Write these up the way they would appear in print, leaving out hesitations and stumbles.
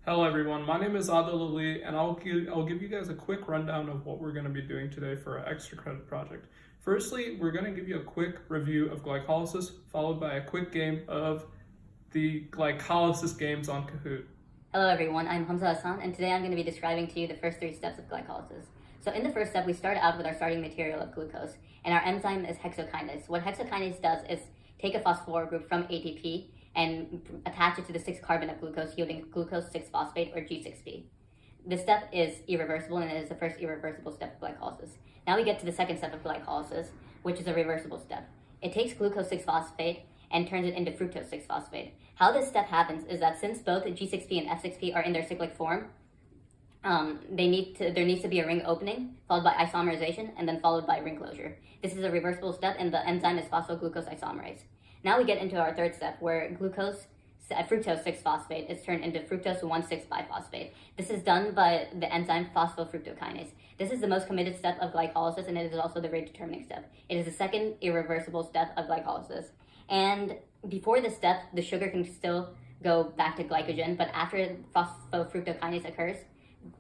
Hello everyone, my name is Aadil and I'll give you guys a quick rundown of what we're going to be doing today for our extra credit project. Firstly, we're going to give you a quick review of glycolysis, followed by a quick game of the Glycolysis Games on Kahoot. Hello everyone, I'm Hamzah, and today I'm going to be describing to you the first 3 steps of glycolysis. So in the first step, we start out with our starting material of glucose, and our enzyme is hexokinase. What hexokinase does is take a phosphoryl group from ATP and attach it to the 6 carbon of glucose, yielding glucose 6-phosphate or G6P. This step is irreversible, and it is the first irreversible step of glycolysis. Now we get to the second step of glycolysis, which is a reversible step. It takes glucose 6-phosphate and turns it into fructose 6-phosphate. How this step happens is that since both G6P and F6P are in their cyclic form, there needs to be a ring opening, followed by isomerization, and then followed by ring closure. This is a reversible step, and the enzyme is phosphoglucose isomerase. Now we get into our third step, where fructose 6-phosphate is turned into fructose 1,6-biphosphate. This is done by the enzyme phosphofructokinase. This is the most committed step of glycolysis, and it is also the rate determining step. It is the second irreversible step of glycolysis. And before this step, the sugar can still go back to glycogen, but after phosphofructokinase occurs,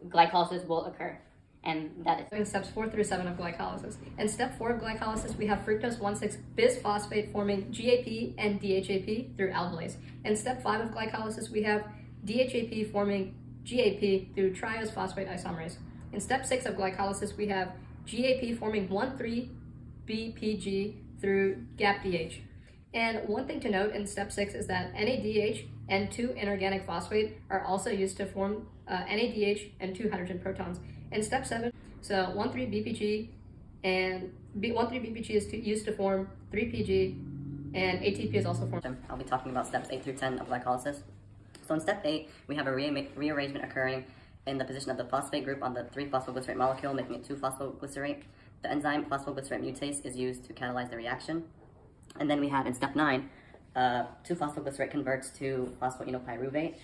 glycolysis will occur. And that is in steps 4 through 7 of glycolysis. In step 4 of glycolysis, we have fructose 1,6-bisphosphate forming GAP and DHAP through aldolase. In step 5 of glycolysis, we have DHAP forming GAP through triose phosphate isomerase. In step 6 of glycolysis, we have GAP forming 1,3-BPG through GAPDH. And one thing to note in step 6 is that NADH and 2 inorganic phosphate are also used to form NADH and 2 hydrogen protons. In step 7, so 1,3-BPG and 1,3-BPG is used to form 3PG, and ATP is also formed. I'll be talking about steps 8 through 10 of glycolysis. So in step 8, we have a rearrangement occurring in the position of the phosphate group on the 3-phosphoglycerate molecule, making it 2-phosphoglycerate. The enzyme phosphoglycerate mutase is used to catalyze the reaction. And then we have in step 9, 2-phosphoglycerate converts to phosphoenolpyruvate,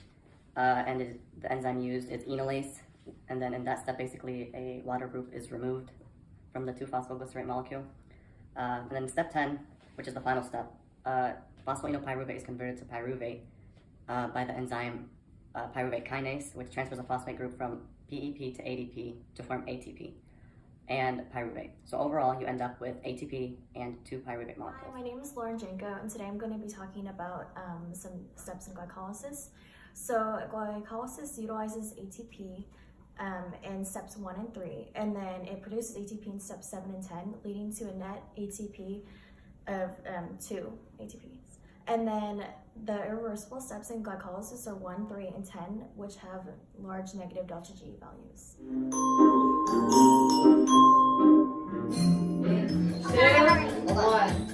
and the enzyme used is enolase. And then in that step, basically, a water group is removed from the 2-phosphoglycerate molecule. And then step 10, which is the final step, phosphoenolpyruvate is converted to pyruvate by the enzyme pyruvate kinase, which transfers a phosphate group from PEP to ADP to form ATP and pyruvate. So overall, you end up with ATP and 2 pyruvate molecules. Hi, my name is Lauren Janko, and today I'm going to be talking about some steps in glycolysis. So glycolysis utilizes ATP in steps 1 and 3, and then it produces ATP in steps 7 and 10, leading to a net ATP of 2 ATPs. And then the irreversible steps in glycolysis are 1, 3, and 10, which have large negative delta G values. 2, 1.